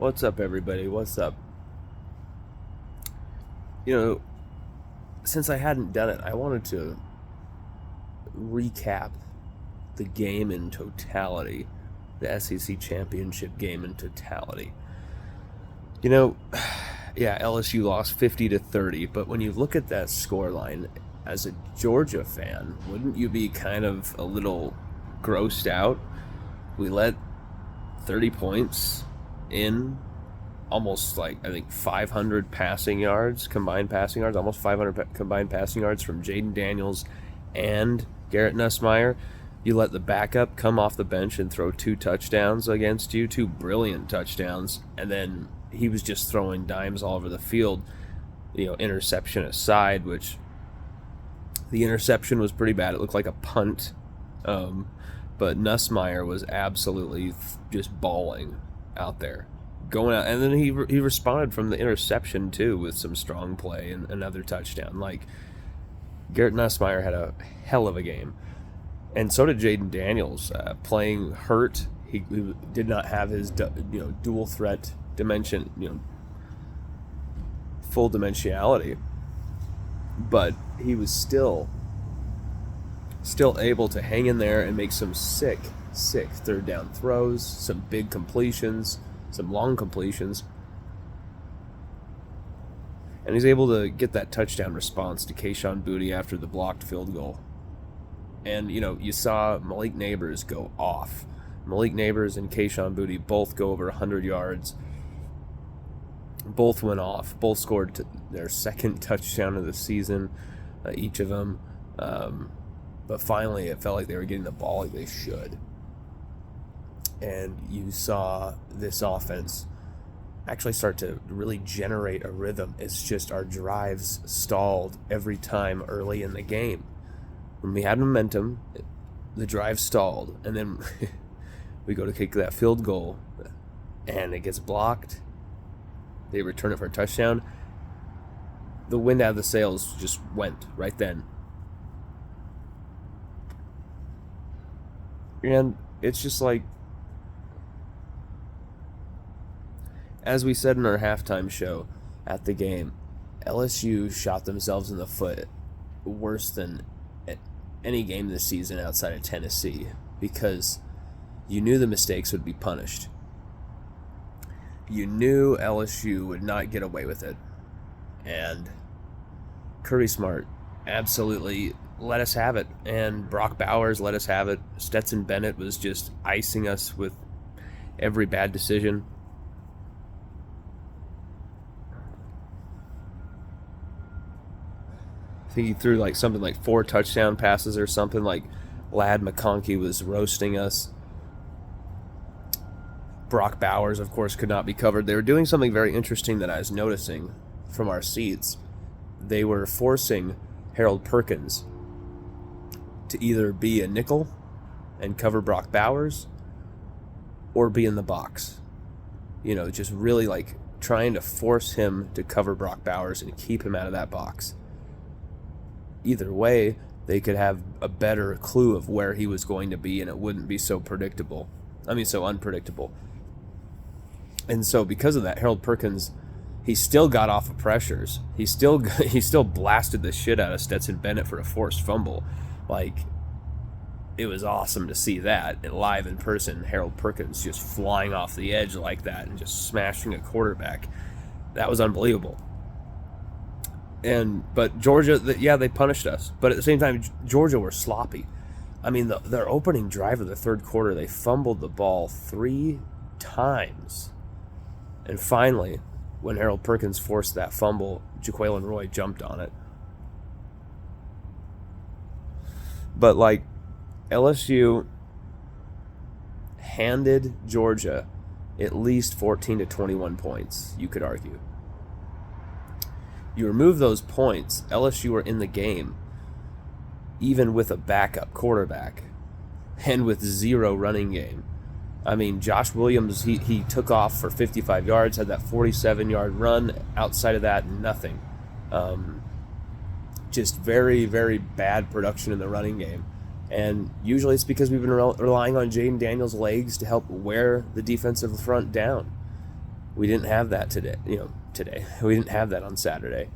What's up, everybody? What's up? You know, since I hadn't done it, I wanted to recap the game in totality, the SEC championship game in totality. You know, yeah, LSU lost 50-30, but when you look at that scoreline, as a Georgia fan, wouldn't you be kind of a little grossed out? We let 30 points in, almost like, I think, 500 passing yards, combined passing yards, almost 500 combined passing yards from Jaden Daniels and Garrett Nussmeier. You let the backup come off the bench and throw 2 touchdowns against you, 2 brilliant touchdowns, and then he was just throwing dimes all over the field, interception aside, which the interception was pretty bad. It looked like a punt, but Nussmeier was absolutely just balling out there, going out, and then he responded from the interception too with some strong play and another touchdown. Like, Garrett Nussmeier had a hell of a game, and so did Jaden Daniels, playing hurt. He did not have his dual threat dimension, full dimensionality, but he was still able to hang in there and make some sick third down throws, some big completions, some long completions. And he's able to get that touchdown response to Kayshon Boutte after the blocked field goal. And, you saw Malik Neighbors go off. Malik Neighbors and Kayshon Boutte both go over 100 yards. Both went off. Both scored their second touchdown of the season, each of them. But finally, it felt like they were getting the ball like they should. And you saw this offense actually start to really generate a rhythm. It's just our drives stalled every time early in the game. When we had momentum, the drive stalled. And then we go to kick that field goal, and it gets blocked. They return it for a touchdown. The wind out of the sails just went right then. And it's just like, as we said in our halftime show at the game, LSU shot themselves in the foot worse than any game this season outside of Tennessee, because you knew the mistakes would be punished. You knew LSU would not get away with it. And Kirby Smart absolutely let us have it. And Brock Bowers let us have it. Stetson Bennett was just icing us with every bad decision. I think he threw something like 4 touchdown passes or something. Like, Ladd McConkey was roasting us. Brock Bowers, of course, could not be covered. They were doing something very interesting that I was noticing from our seats. They were forcing Harold Perkins to either be a nickel and cover Brock Bowers, or be in the box. Just really trying to force him to cover Brock Bowers and keep him out of that box. Either way, they could have a better clue of where he was going to be, and it wouldn't be so unpredictable. And so because of that, Harold Perkins, he still got off of pressures. He still blasted the shit out of Stetson Bennett for a forced fumble. It was awesome to see that live in person. Harold Perkins just flying off the edge like that and just smashing a quarterback. That was unbelievable. But Georgia, they punished us. But at the same time, Georgia were sloppy. I mean, their opening drive of the third quarter, they fumbled the ball 3 times. And finally, when Harold Perkins forced that fumble, Jaquelin Roy jumped on it. But LSU handed Georgia at least 14 to 21 points, you could argue. You remove those points, LSU were in the game, even with a backup quarterback and with 0 running game. I mean, Josh Williams, he took off for 55 yards, had that 47-yard run. Outside of that, nothing. Just very, very bad production in the running game. And usually it's because we've been relying on Jaden Daniels' legs to help wear the defensive front down. We didn't have that today. Today we didn't have that on Saturday.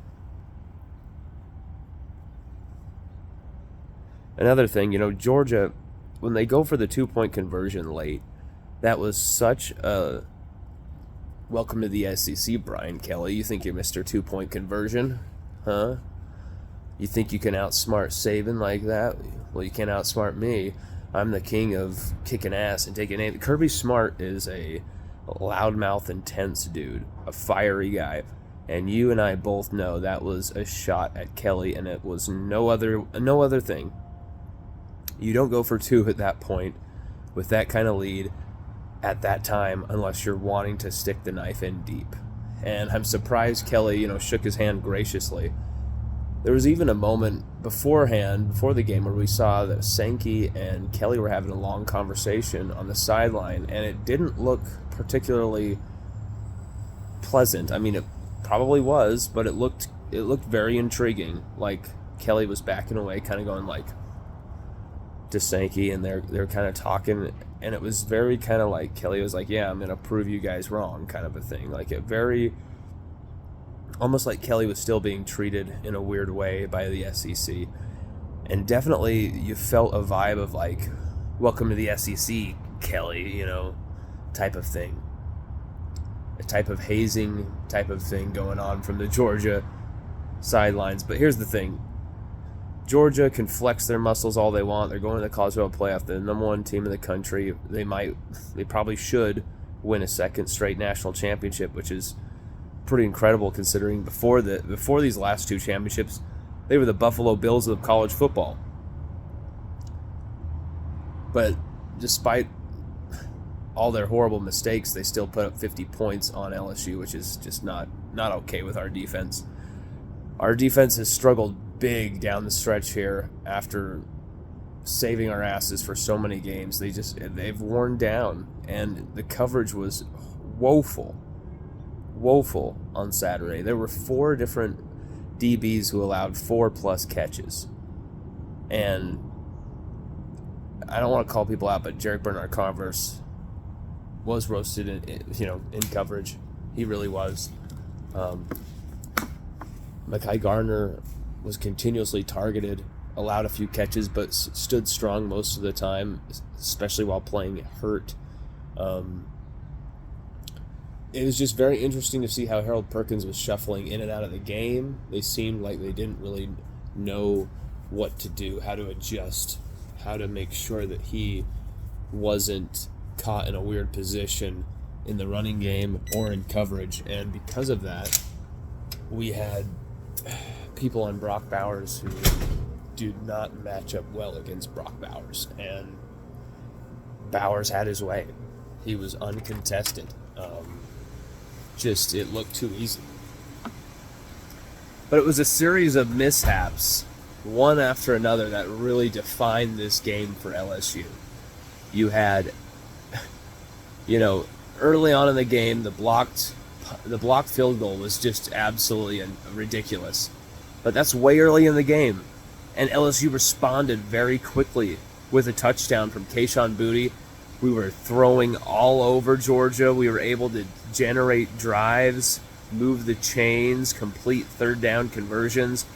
Another thing, Georgia, when they go for the 2-point conversion late, that was such a welcome to the SEC, Brian Kelly. You think you're Mr. 2-point conversion? Huh? You think you can outsmart Saban like that? Well, you can't outsmart me. I'm the king of kicking ass and taking aim. Kirby Smart is a loudmouth, intense dude, a fiery guy. And you and I both know that was a shot at Kelly, and it was no other thing. You don't go for 2 at that point with that kind of lead at that time unless you're wanting to stick the knife in deep. And I'm surprised Kelly, shook his hand graciously. There was even a moment before the game, where we saw that Sankey and Kelly were having a long conversation on the sideline, and it didn't look particularly pleasant. I mean, it probably was, but it looked very intriguing. Like Kelly was backing away, kind of going like to Sankey, and they're kind of talking, and it was very kind of like Kelly was like, "Yeah, I'm gonna prove you guys wrong," kind of a thing. Like it very, almost like Kelly was still being treated in a weird way by the SEC, and definitely you felt a vibe of like, "Welcome to the SEC, Kelly," type of thing. A type of hazing type of thing going on from the Georgia sidelines. But here's the thing. Georgia can flex their muscles all they want. They're going to the college football playoff. They're the number 1 team in the country. They probably should win a second straight national championship, which is pretty incredible considering before these last 2 championships, they were the Buffalo Bills of college football. But despite all their horrible mistakes, they still put up 50 points on LSU, which is just not okay with our defense. Our defense has struggled big down the stretch here after saving our asses for so many games. They've worn down, and the coverage was woeful on Saturday. There were 4 different DBs who allowed 4+ catches, and I don't want to call people out, but Jarek Bernard-Converse was roasted in coverage. He really was. Mekhi Garner was continuously targeted, allowed a few catches, but stood strong most of the time, especially while playing hurt. It was just very interesting to see how Harold Perkins was shuffling in and out of the game. They seemed like they didn't really know what to do, how to adjust, how to make sure that he wasn't caught in a weird position in the running game or in coverage. And because of that, we had people on Brock Bowers who do not match up well against Brock Bowers, and Bowers had his way. He was uncontested. It looked too easy. But it was a series of mishaps, one after another, that really defined this game for LSU. You had, early on in the game, the blocked field goal was just absolutely ridiculous. But that's way early in the game. And LSU responded very quickly with a touchdown from Kayshon Boutte. We were throwing all over Georgia. We were able to generate drives, move the chains, complete third down conversions.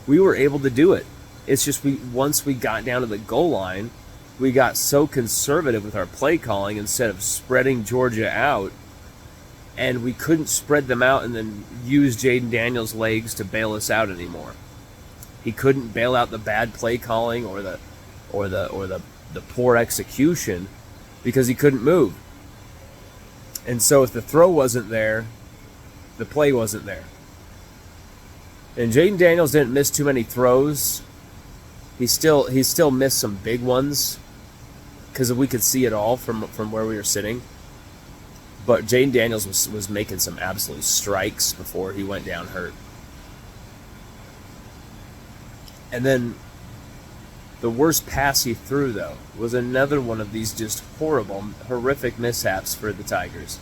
We were able to do it. It's just once we got down to the goal line, we got so conservative with our play calling instead of spreading Georgia out, and we couldn't spread them out and then use Jaden Daniels' legs to bail us out anymore. He couldn't bail out the bad play calling or the poor execution because he couldn't move. And so if the throw wasn't there, the play wasn't there. And Jaden Daniels didn't miss too many throws. He still missed some big ones because we could see it all from where we were sitting. But Jaden Daniels was making some absolute strikes before he went down hurt. And then the worst pass he threw, though, was another one of these just horrific mishaps for the Tigers.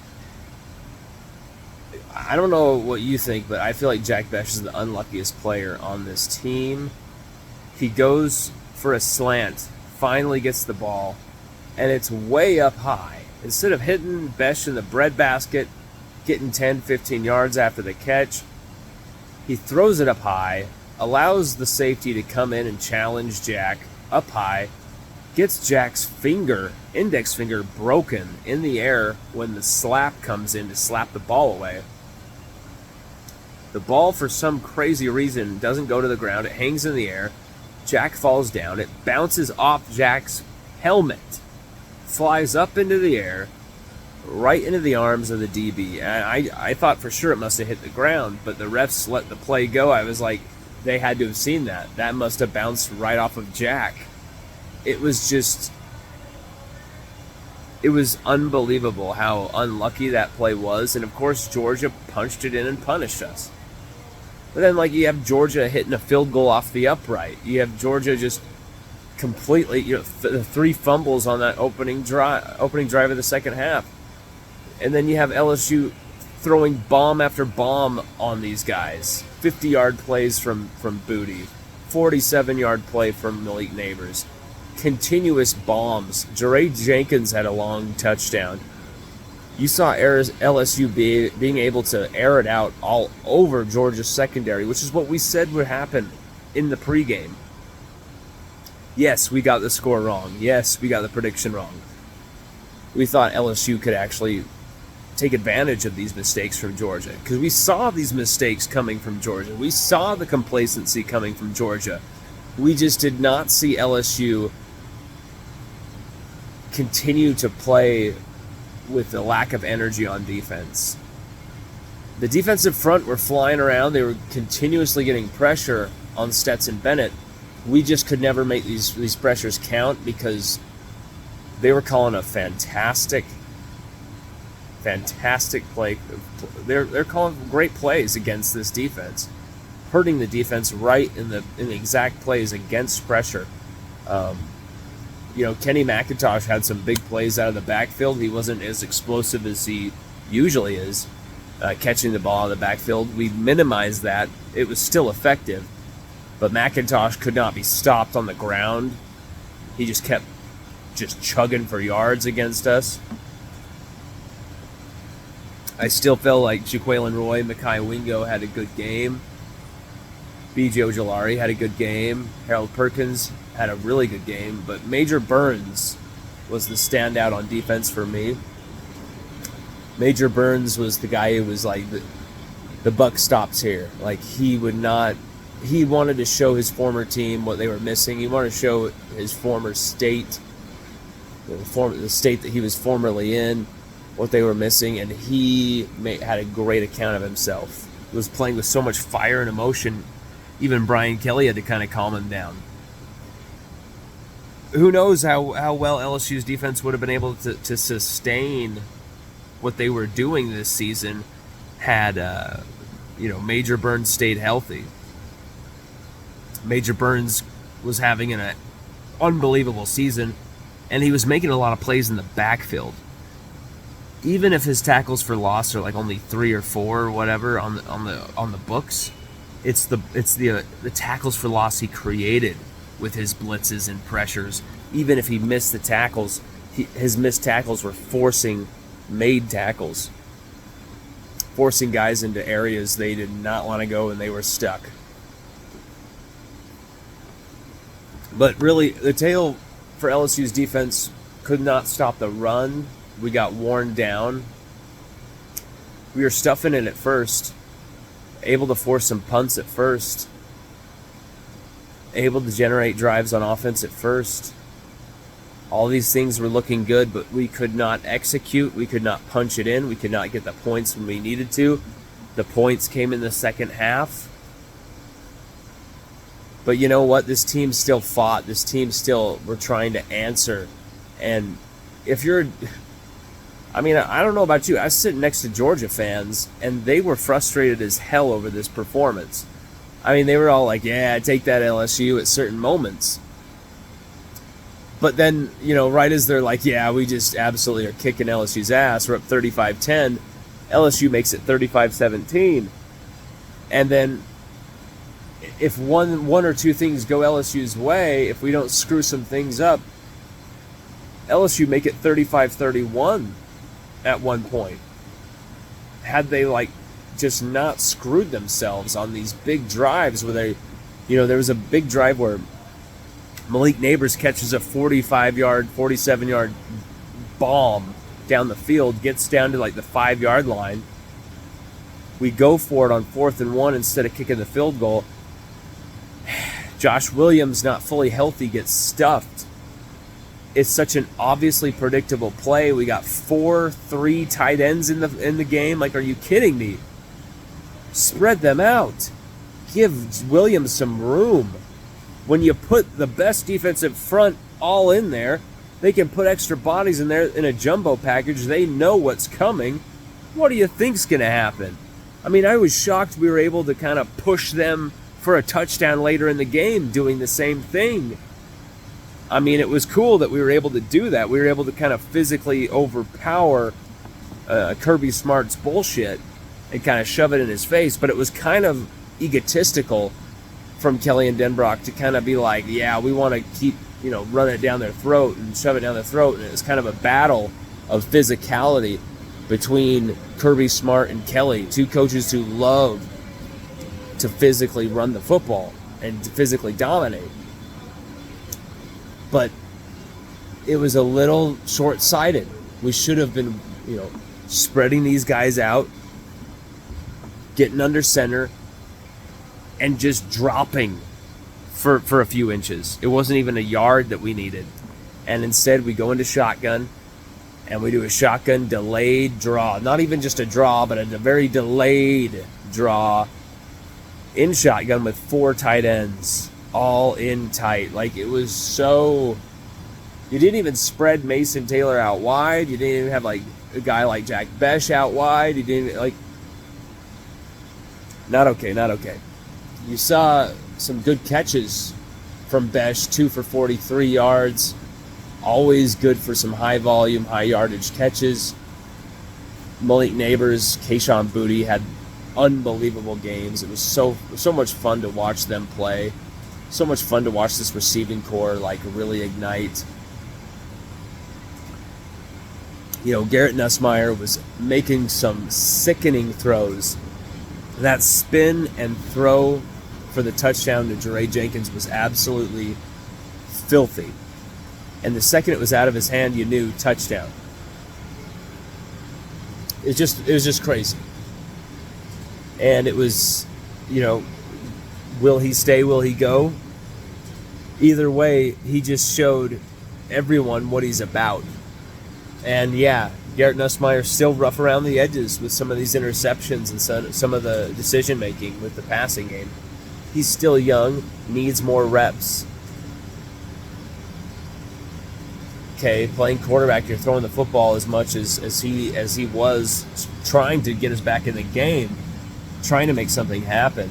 I don't know what you think, but I feel like Jack Bech is the unluckiest player on this team. He goes for a slant, finally gets the ball, and it's way up high. Instead of hitting Bech in the breadbasket, getting 10, 15 yards after the catch. He throws it up high, allows the safety to come in and challenge Jack up high, gets Jack's index finger broken in the air when the slap comes in to slap the ball away. The ball, for some crazy reason, doesn't go to the ground. It hangs in the air. Jack falls down. It bounces off Jack's helmet, flies up into the air, right into the arms of the DB. And I thought for sure it must have hit the ground, but the refs let the play go. I was like, they had to have seen that. That must have bounced right off of Jack. It was unbelievable how unlucky that play was. And of course, Georgia punched it in and punished us. But then, you have Georgia hitting a field goal off the upright. You have Georgia just completely, the 3 fumbles on that opening drive of the second half. And then you have LSU throwing bomb after bomb on these guys. 50-yard plays from Booty. 47-yard play from Malik Neighbors. Continuous bombs. Jeray Jenkins had a long touchdown. You saw LSU being able to air it out all over Georgia's secondary, which is what we said would happen in the pregame. Yes, we got the score wrong. Yes, we got the prediction wrong. We thought LSU could actually take advantage of these mistakes from Georgia, because we saw these mistakes coming from Georgia. We saw the complacency coming from Georgia. We just did not see LSU continue to play with the lack of energy on defense. The defensive front were flying around. They were continuously getting pressure on Stetson Bennett. We just could never make these pressures count because they were calling a fantastic play. They're calling great plays against this defense, hurting the defense right in the exact plays against pressure. Kenny McIntosh had some big plays out of the backfield. He wasn't as explosive as he usually is, catching the ball out of the backfield. We minimized that. It was still effective, but McIntosh could not be stopped on the ground. He just kept chugging for yards against us. I still felt like Jaquelin Roy, Mekhi Wingo had a good game. B.J. Ojolari had a good game. Harold Perkins had a really good game, but Major Burns was the standout on defense for me. Major Burns was the guy who was like, the buck stops here. He wanted to show his former team what they were missing. He wanted to show his former state, the state that he was formerly in, what they were missing, and he had a great account of himself. He was playing with so much fire and emotion. Even Brian Kelly had to kind of calm him down. Who knows how well LSU's defense would have been able to sustain what they were doing this season had Major Burns stayed healthy. Major Burns was having an unbelievable season, and he was making a lot of plays in the backfield. Even if his tackles for loss are only 3 or 4 or whatever on the books, it's the tackles for loss he created with his blitzes and pressures. Even if he missed the tackles, his missed tackles were forcing made tackles, forcing guys into areas they did not want to go and they were stuck. But really, the tale for LSU's defense could not stop the run. We got worn down. We were stuffing it at first, able to force some punts at first, able to generate drives on offense at first. All these things were looking good, but we could not execute. We could not punch it in. We could not get the points when we needed to. The points came in the second half. But you know what? This team still fought. This team still were trying to answer. And if you're... I don't know about you. I was sitting next to Georgia fans, and they were frustrated as hell over this performance. They were all like, yeah, take that LSU at certain moments. But then, right as they're like, yeah, we just absolutely are kicking LSU's ass, we're up 35-10, LSU makes it 35-17. And then if one or two things go LSU's way, if we don't screw some things up, LSU make it 35-31 at one point. had they like just not screwed themselves on these big drives where they, there was a big drive where Malik Neighbors catches a 45-yard, 47-yard bomb down the field, gets down to like the 5-yard line. We go for it on 4th and 1 instead of kicking the field goal. Josh Williams, not fully healthy, gets stuffed. It's such an obviously predictable play. We got 4-3 tight ends in the game. Like, are you kidding me? Spread them out. Give Williams some room. When you put the best defensive front all in there, they can put extra bodies in there in a jumbo package. They know what's coming. What do you think's going to happen? I mean, I was shocked we were able to kind of push them for a touchdown later in the game doing the same thing. I mean, it was cool that we were able to do that. We were able to kind of physically overpower Kirby Smart's bullshit and kind of shove it in his face. But it was kind of egotistical from Kelly and Denbrock to kind of be like, yeah, we want to keep, run it down their throat and shove it down their throat. And it was kind of a battle of physicality between Kirby Smart and Kelly, two coaches who love to physically run the football and to physically dominate. But it was a little short-sighted. We should have been, spreading these guys out, getting under center, and just dropping for a few inches. It wasn't even a yard that we needed. And instead we go into shotgun, and we do a shotgun delayed draw. Not even just a draw, but a very delayed draw in shotgun with 4 tight ends, all in tight. Like, it was so... You didn't even spread Mason Taylor out wide. You didn't even have, like, a guy like Jack Besh out wide. You didn't, like... Not okay. You saw some good catches from Besh, 2 for 43 yards. Always good for some high volume, high yardage catches. Malik Neighbors, Kayshon Boutte had unbelievable games. It was so much fun to watch them play. So much fun to watch this receiving core like really ignite. Garrett Nussmeier was making some sickening throws. That spin and throw for the touchdown to Jeray Jenkins was absolutely filthy. And the second it was out of his hand, you knew touchdown. It was just crazy. And it was, will he stay, will he go? Either way, he just showed everyone what he's about. And yeah, Garrett Nussmeier still rough around the edges with some of these interceptions and some of the decision making with the passing game. He's still young, needs more reps. Okay, playing quarterback, you're throwing the football as much as he was trying to get us back in the game, trying to make something happen.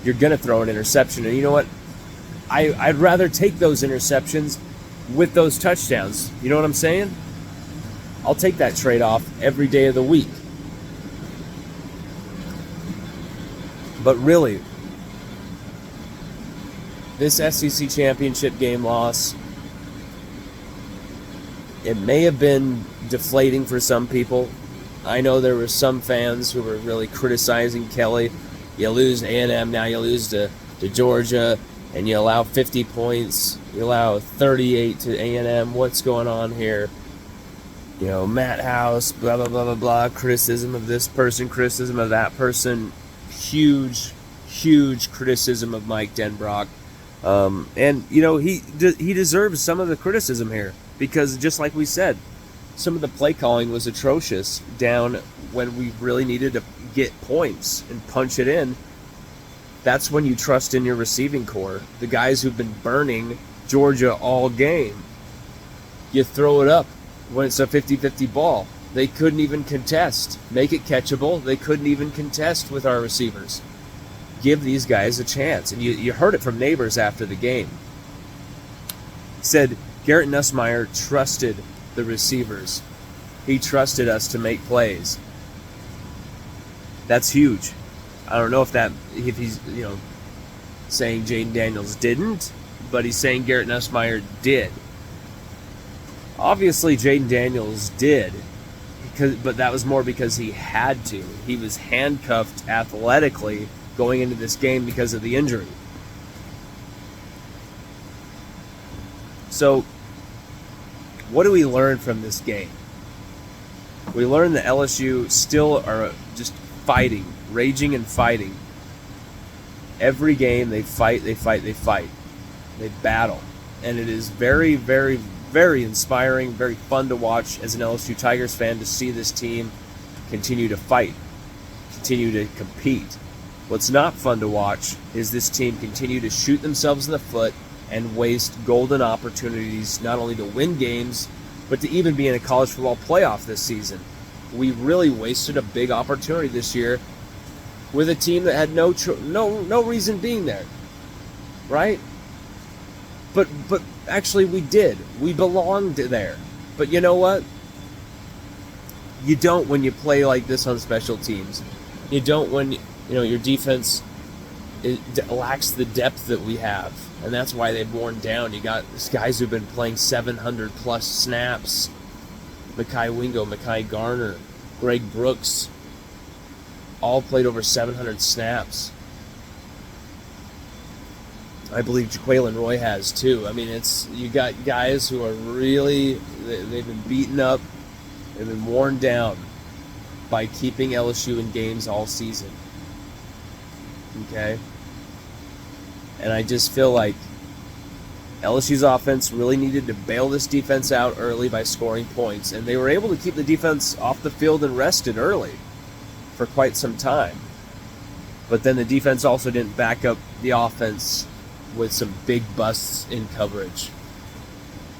You're going to throw an interception. And you know what? I'd rather take those interceptions with those touchdowns. You know what I'm saying? I'll take that trade-off every day of the week. But really, this SEC championship game loss, it may have been deflating for some people. I know there were some fans who were really criticizing Kelly. You lose A&M, now you lose to Georgia, and you allow 50 points. You allow 38 to A&M. What's going on here? Matt House, blah, blah, blah, blah, blah. Criticism of this person, criticism of that person. Huge, huge criticism of Mike Denbrock. And, he deserves some of the criticism here. Because just like we said, some of the play calling was atrocious down when we really needed to get points and punch it in. That's when you trust in your receiving core. The guys who've been burning Georgia all game. You throw it up when it's a 50-50 ball. They couldn't even contest. Make it catchable. They couldn't even contest with our receivers. Give these guys a chance. And you heard it from Neighbors after the game. He said Garrett Nussmeier trusted the receivers. He trusted us to make plays. That's huge. I don't know if he's saying Jaden Daniels didn't, but he's saying Garrett Nussmeier did. Obviously, Jaden Daniels did, but that was more because he had to. He was handcuffed athletically going into this game because of the injury. So, what do we learn from this game? We learned that LSU still are just fighting, raging and fighting. Every game they fight, they fight, they fight. They battle. And it is very, very, very inspiring, very fun to watch as an LSU Tigers fan to see this team continue to fight, continue to compete. What's not fun to watch is this team continue to shoot themselves in the foot and waste golden opportunities not only to win games, but to even be in a college football playoff this season. We really wasted a big opportunity this year with a team that had no reason being there, right? But actually we did. We belonged there. But you know what? You don't when you play like this on special teams. You don't when your defense lacks the depth that we have, and that's why they've worn down. You got these guys who've been playing 700 plus snaps. Mekhi Wingo, Mekhi Garner, Greg Brooks, all played over 700 snaps. I believe Jaquelin Roy has too. I mean, you got guys who are really, they've been beaten up, they've been worn down by keeping LSU in games all season. Okay? And I just feel like LSU's offense really needed to bail this defense out early by scoring points, and they were able to keep the defense off the field and rested early for quite some time. But then the defense also didn't back up the offense with some big busts in coverage.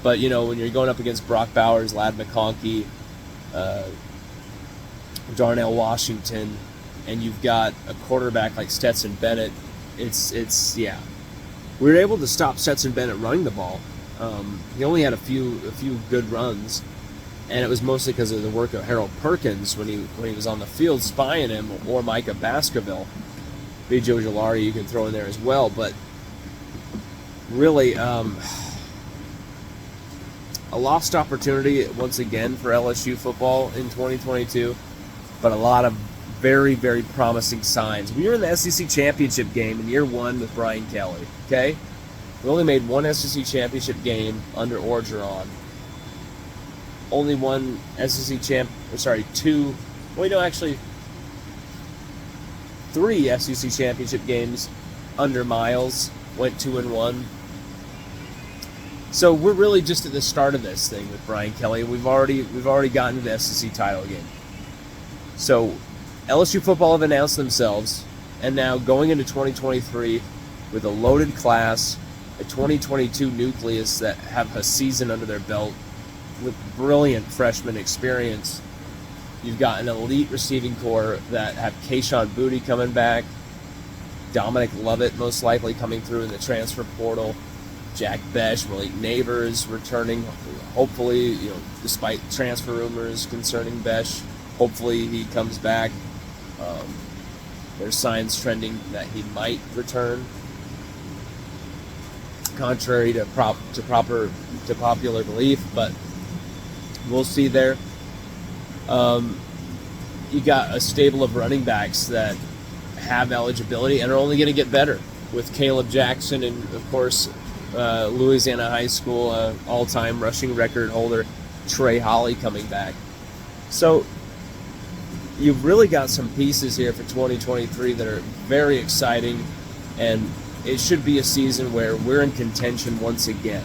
But, when you're going up against Brock Bowers, Ladd McConkey, Darnell Washington, and you've got a quarterback like Stetson Bennett, it's we were able to stop Stetson Bennett running the ball. He only had a few good runs, and it was mostly because of the work of Harold Perkins when he was on the field spying him, or Micah Baskerville. B.J. Ojolari you can throw in there as well, but really a lost opportunity once again for LSU football in 2022, but a lot of very, very promising signs. We were in the SEC championship game in year one with Brian Kelly, okay? We only made one SEC championship game under Orgeron. Only one three SEC championship games under Miles, went 2-1. So we're really just at the start of this thing with Brian Kelly. We've already gotten to the SEC title game. So LSU football have announced themselves, and now going into 2023 with a loaded class, a 2022 nucleus that have a season under their belt with brilliant freshman experience. You've got an elite receiving corps that have Kayshon Boutte coming back, Dominic Lovett most likely coming through in the transfer portal, Jack Besh, Malik Neighbors returning, hopefully, despite transfer rumors concerning Besh, hopefully he comes back. There's signs trending that he might return, contrary to popular belief, but we'll see there. You got a stable of running backs that have eligibility and are only going to get better with Caleb Jackson and, of course, Louisiana High School all-time rushing record holder Trey Holly coming back. So you've really got some pieces here for 2023 that are very exciting, and it should be a season where we're in contention once again.